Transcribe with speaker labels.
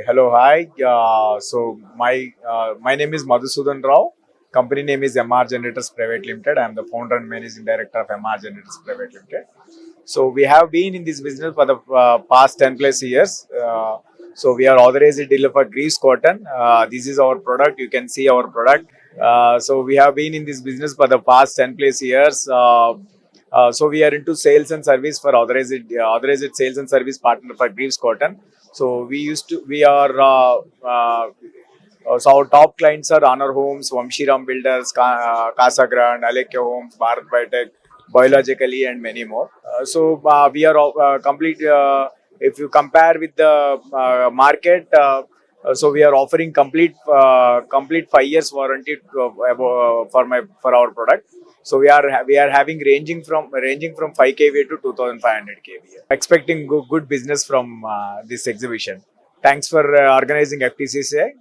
Speaker 1: Hello, hi. My name is Madhusudhan Rao. Company name is MR Generators Private Limited. I am the founder and managing director of MR Generators Private Limited. So we have been in this business for the past 10 plus years. We are authorized dealer for grease cotton. This is our product. You can see our product. We have been in this business for the past 10 plus years. We are into sales and service for authorized sales and service partner for grease cotton. Our top clients are Honor Homes, Vamshiram Builders, Casa Grande, Alekya Homes, Bharat Biotech, Biologically, and many more. We are complete. If you compare with the market, we are offering complete 5 years warranty for our product. So we are having ranging from 5 kVA to 2,500 kVA. Expecting good business from this exhibition. Thanks for organizing FTCCI.